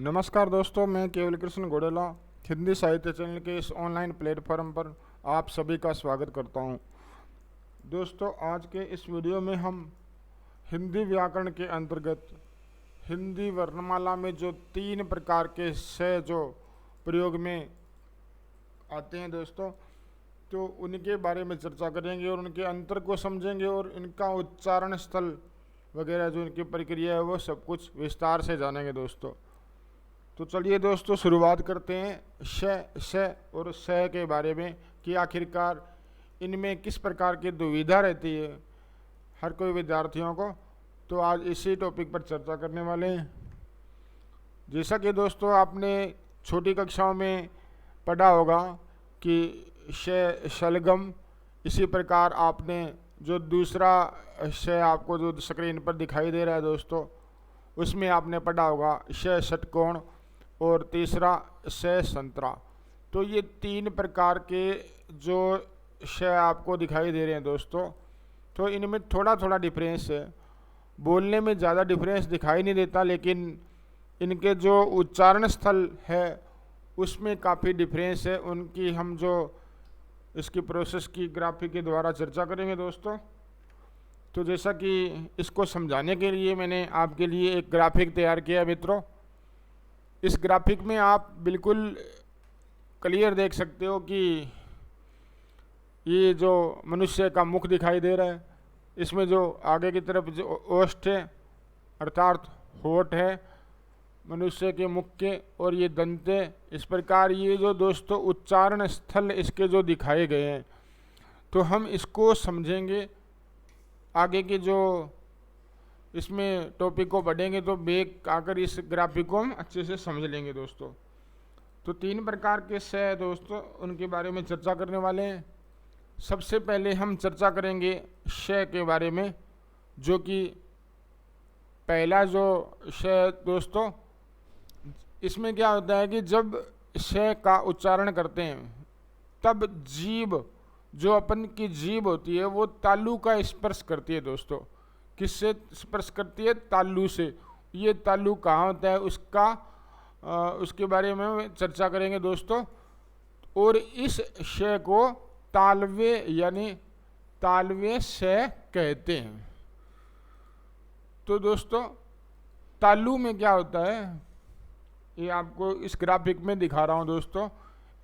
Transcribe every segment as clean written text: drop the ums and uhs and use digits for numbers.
नमस्कार दोस्तों, मैं केवल कृष्ण गोडेला हिंदी साहित्य चैनल के इस ऑनलाइन प्लेटफॉर्म पर आप सभी का स्वागत करता हूं। दोस्तों, आज के इस वीडियो में हम हिंदी व्याकरण के अंतर्गत हिंदी वर्णमाला में जो 3 प्रकार के श जो प्रयोग में आते हैं दोस्तों, तो उनके बारे में चर्चा करेंगे और उनके अंतर को समझेंगे और इनका उच्चारण स्थल वगैरह जो इनकी प्रक्रिया है वो सब कुछ विस्तार से जानेंगे दोस्तों। तो चलिए दोस्तों, शुरुआत करते हैं श और स के बारे में कि आखिरकार इनमें किस प्रकार की दुविधा रहती है हर कोई विद्यार्थियों को। तो आज इसी टॉपिक पर चर्चा करने वाले हैं। जैसा कि दोस्तों आपने छोटी कक्षाओं में पढ़ा होगा कि शलगम, इसी प्रकार आपने जो दूसरा श आपको जो स्क्रीन पर दिखाई दे रहा है दोस्तों, उसमें आपने पढ़ा होगा षटकोण और तीसरा संतरा। तो ये 3 प्रकार के जो श आपको दिखाई दे रहे हैं दोस्तों, तो इनमें थोड़ा थोड़ा डिफरेंस है। बोलने में ज़्यादा डिफरेंस दिखाई नहीं देता, लेकिन इनके जो उच्चारण स्थल है उसमें काफ़ी डिफरेंस है। उनकी हम जो इसकी प्रोसेस की ग्राफिक के द्वारा चर्चा करेंगे दोस्तों। तो जैसा कि इसको समझाने के लिए मैंने आपके लिए एक ग्राफिक तैयार किया मित्रों। इस ग्राफिक में आप बिल्कुल क्लियर देख सकते हो कि ये जो मनुष्य का मुख दिखाई दे रहा है, इसमें जो आगे की तरफ जो ओष्ठ है अर्थात होठ है मनुष्य के मुख के, और ये दंत है। इस प्रकार ये जो दोस्तों उच्चारण स्थल इसके जो दिखाए गए हैं, तो हम इसको समझेंगे। आगे की जो इसमें टॉपिक को पढ़ेंगे तो बेक आकर इस ग्राफिक को हम अच्छे से समझ लेंगे दोस्तों। तो 3 प्रकार के श दोस्तों, उनके बारे में चर्चा करने वाले हैं। सबसे पहले हम चर्चा करेंगे श के बारे में, जो कि पहला जो श दोस्तों, इसमें क्या होता है कि जब श का उच्चारण करते हैं तब जीभ, जो अपन की जीभ होती है, वो तालु का स्पर्श करती है दोस्तों। किससे स्पर्श करती है? तालु से। ये तालु कहाँ होता है उसके बारे में चर्चा करेंगे दोस्तों। और इस श को तालवे यानी तालवे श कहते हैं। तो दोस्तों तालु में क्या होता है, ये आपको इस ग्राफिक में दिखा रहा हूँ दोस्तों।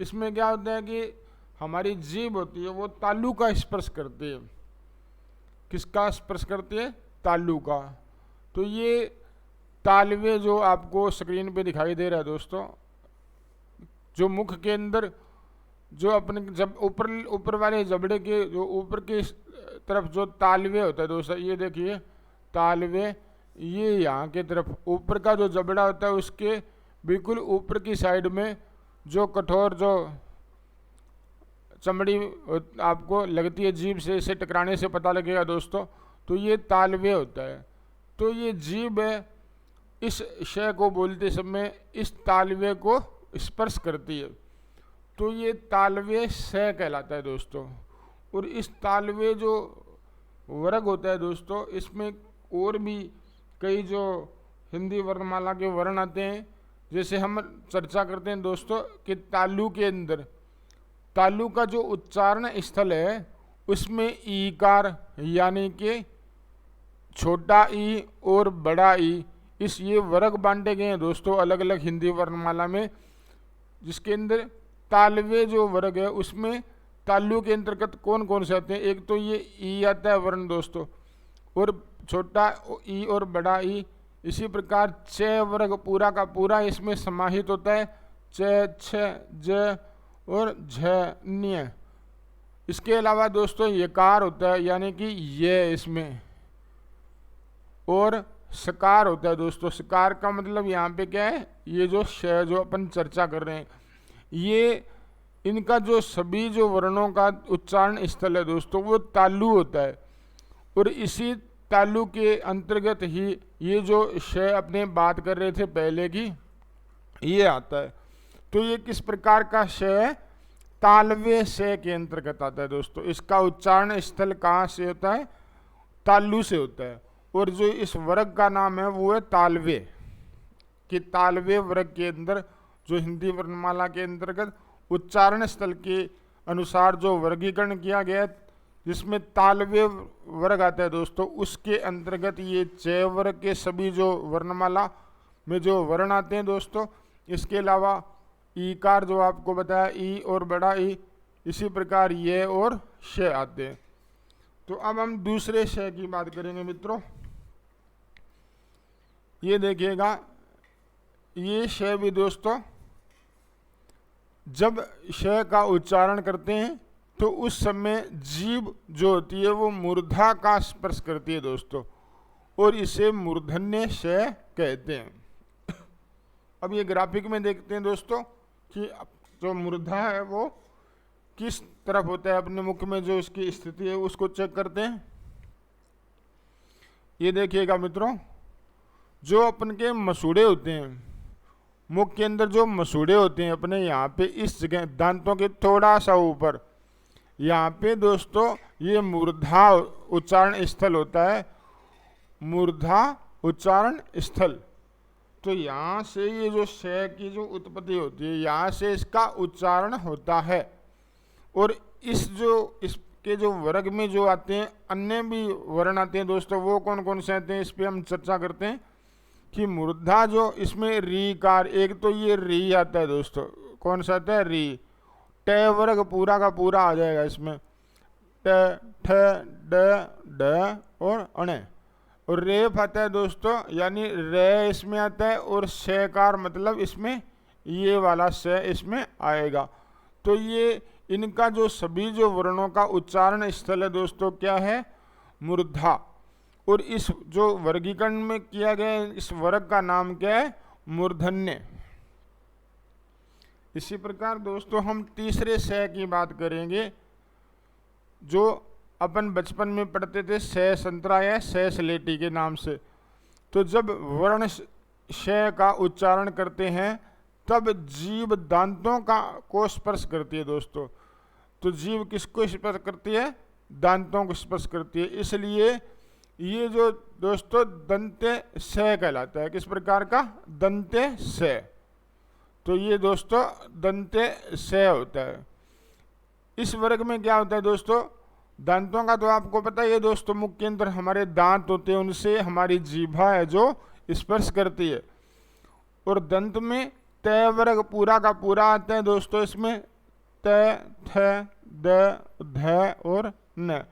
इसमें क्या होता है कि हमारी जीभ होती है वो तालु का स्पर्श करती है। किसका स्पर्श करती है? तालु का। तो ये तालवे जो आपको स्क्रीन पे दिखाई दे रहा है दोस्तों, जो मुख के अंदर जो अपने जब ऊपर वाले जबड़े के जो ऊपर की तरफ जो तालवे होता है दोस्तों, ये देखिए तालवे, ये यहाँ के तरफ ऊपर का जो जबड़ा होता है उसके बिल्कुल ऊपर की साइड में जो कठोर जो चमड़ी आपको लगती है जीभ से, इसे टकराने से पता लगेगा दोस्तों, तो ये तालवे होता है। तो ये जीभ है, इस श को बोलते समय इस तालवे को स्पर्श करती है, तो ये तालवे स कहलाता है दोस्तों। और इस तालवे जो वर्ग होता है दोस्तों, इसमें और भी कई जो हिंदी वर्णमाला के वर्ण आते हैं। जैसे हम चर्चा करते हैं दोस्तों कि तालु के अंदर, तालु का जो उच्चारण स्थल है उसमें ईकार यानी कि छोटा ई और बड़ा ई, इस ये वर्ग बांटे गए हैं दोस्तों अलग अलग हिंदी वर्णमाला में। जिसके अंदर तालवे जो वर्ग है उसमें तालु के अंतर्गत कौन कौन से आते हैं? एक तो ये ई आता है वर्ण दोस्तों, और छोटा ई और बड़ा ई। इसी प्रकार च वर्ग पूरा का पूरा इसमें समाहित होता है, च, छ, ज और झ। इसके अलावा दोस्तों यकार होता है यानी कि ये इसमें, और सकार होता है दोस्तों। सकार का मतलब यहाँ पे क्या है? ये जो श जो अपन चर्चा कर रहे हैं, ये इनका जो सभी जो वर्णों का उच्चारण स्थल है दोस्तों वो तालु होता है। और इसी तालु के अंतर्गत ही ये जो श अपने बात कर रहे थे पहले की, ये आता है। तो ये किस प्रकार का श है? तालवे श के अंतर्गत आता है दोस्तों। इसका उच्चारण स्थल कहाँ से होता है? तालु से होता है। और जो इस वर्ग का नाम है वो है तालवे। कि तालव्य वर्ग के अंदर जो हिंदी वर्णमाला के अंतर्गत उच्चारण स्थल के अनुसार जो वर्गीकरण किया गया है, जिसमें तालव्य वर्ग आता है दोस्तों, उसके अंतर्गत ये च वर्ग के सभी जो वर्णमाला में जो वर्ण आते हैं दोस्तों, इसके अलावा ईकार जो आपको बताया ई और बड़ा ई, इसी प्रकार ये और श आते हैं। तो अब हम दूसरे श की बात करेंगे मित्रों। ये देखिएगा, ये श भी दोस्तों जब श का उच्चारण करते हैं तो उस समय जीभ जो होती है वो मूर्धा का स्पर्श करती है दोस्तों, और इसे मूर्धन्य श कहते हैं। अब ये ग्राफिक में देखते हैं दोस्तों कि जो मूर्धा है वो किस तरफ होता है, अपने मुख में जो इसकी स्थिति है उसको चेक करते हैं। ये देखिएगा मित्रों, जो अपन के मसूड़े होते हैं, मुख के अंदर जो मसूड़े होते हैं अपने, यहाँ पे इस जगह दांतों के थोड़ा सा ऊपर, यहाँ पे दोस्तों ये मूर्धा उच्चारण स्थल होता है, मूर्धा उच्चारण स्थल। तो यहाँ से ये जो श की जो उत्पत्ति होती है, यहाँ से इसका उच्चारण होता है। और इसके जो वर्ग में जो आते हैं अन्य भी वर्ण आते हैं दोस्तों, वो कौन कौन से आते हैं इस पर हम चर्चा करते हैं। कि मूर्धा जो इसमें री कार, एक तो ये री आता है दोस्तों, कौन सा आता है री, ट वर्ग पूरा का पूरा आ जाएगा इसमें, ट ठ ड ड और अणे। और रेफ आता है दोस्तों, यानी रे इसमें आता है, और शकार मतलब इसमें ये वाला स इसमें आएगा। तो ये इनका जो सभी जो वर्णों का उच्चारण स्थल है दोस्तों क्या है, मूर्धा। और इस जो वर्गीकरण में किया गया इस वर्ग का नाम क्या है, मूर्धन्य। इसी प्रकार दोस्तों हम तीसरे स की बात करेंगे, जो अपन बचपन में पढ़ते थे स संतरा या स सलेटी के नाम से। तो जब वर्ण श का उच्चारण करते हैं तब जीभ दांतों को स्पर्श करती है दोस्तों। तो जीभ किसको स्पर्श करती है, दांतों को स्पर्श करती है। इसलिए ये जो दोस्तों दंते स कहलाता है। किस प्रकार का, दंते स। तो ये दोस्तों दंते स होता है। इस वर्ग में क्या होता है दोस्तों, दांतों का तो आपको पता ही है दोस्तों, मुख के अंदर हमारे दांत होते हैं, उनसे हमारी जीभा है जो स्पर्श करती है। और दंत में त वर्ग पूरा का पूरा आता है दोस्तों, इसमें त थ द ध और न।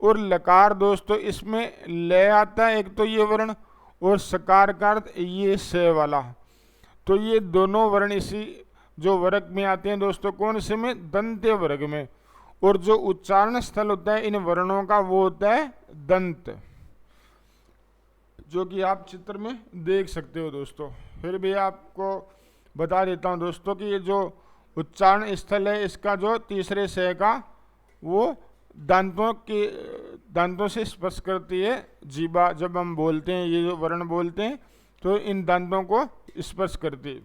और लकार दोस्तों इसमें ल आता है, एक तो ये वर्ण, और सकार का अर्थ ये स वाला। तो ये दोनों वर्ण इसी जो वर्ग में आते हैं दोस्तों, कौन से में, दंत्य वर्ग में। और जो उच्चारण स्थल होता है इन वर्णों का वो होता है दंत, जो कि आप चित्र में देख सकते हो दोस्तों। फिर भी आपको बता देता हूँ दोस्तों कि ये जो उच्चारण स्थल है इसका जो तीसरे स का, वो दांतों से स्पर्श करती है जीभा। जब हम बोलते हैं, ये जो वर्ण बोलते हैं, तो इन दांतों को स्पर्श करती है।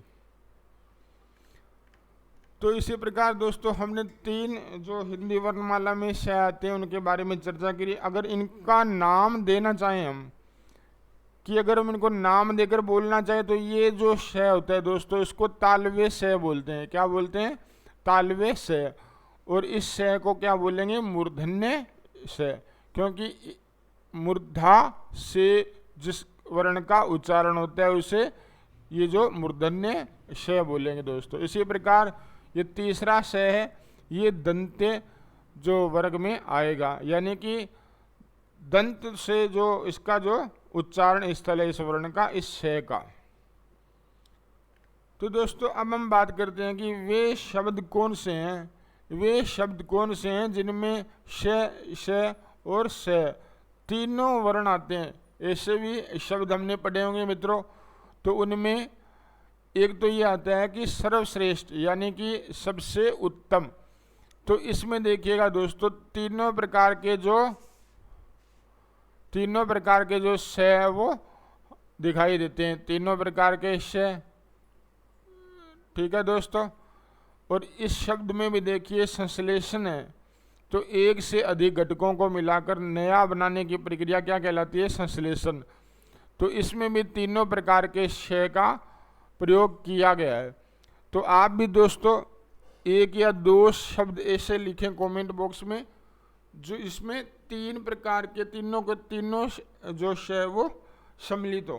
तो इसी प्रकार दोस्तों हमने तीन जो हिंदी वर्णमाला में श आते हैं उनके बारे में चर्चा करी। अगर इनका नाम देना चाहें हम, कि अगर हम इनको नाम देकर बोलना चाहें, तो ये जो श होता है दोस्तों इसको तालव्य श बोलते हैं। क्या बोलते हैं, तालव्य श। और इस श को क्या बोलेंगे, मूर्धन्य श, क्योंकि मूर्धा से जिस वर्ण का उच्चारण होता है उसे ये जो मूर्धन्य श बोलेंगे दोस्तों। इसी प्रकार ये तीसरा श है, ये दंत्य जो वर्ग में आएगा, यानी कि दंत से जो इसका जो उच्चारण स्थल है इस वर्ण का, इस श का। तो दोस्तों अब हम बात करते हैं कि वे शब्द कौन से हैं, वे शब्द कौन से हैं जिनमें श, श और स तीनों वर्ण आते हैं। ऐसे भी शब्द हमने पढ़े होंगे मित्रों। तो उनमें एक तो ये आता है कि सर्वश्रेष्ठ, यानी कि सबसे उत्तम। तो इसमें देखिएगा दोस्तों तीनों प्रकार के जो श है वो दिखाई देते हैं, तीनों प्रकार के श। ठीक है दोस्तों। और इस शब्द में भी देखिए संश्लेषण है, तो एक से अधिक घटकों को मिलाकर नया बनाने की प्रक्रिया क्या कहलाती है, संश्लेषण। तो इसमें भी तीनों प्रकार के श का प्रयोग किया गया है। तो आप भी दोस्तों 1 या 2 शब्द ऐसे लिखें कमेंट बॉक्स में जो इसमें 3 प्रकार के तीनों जो है वो सम्मिलित हो।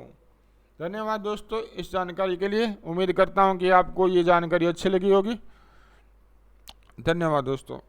धन्यवाद दोस्तों इस जानकारी के लिए। उम्मीद करता हूँ कि आपको ये जानकारी अच्छी लगी होगी। धन्यवाद दोस्तों।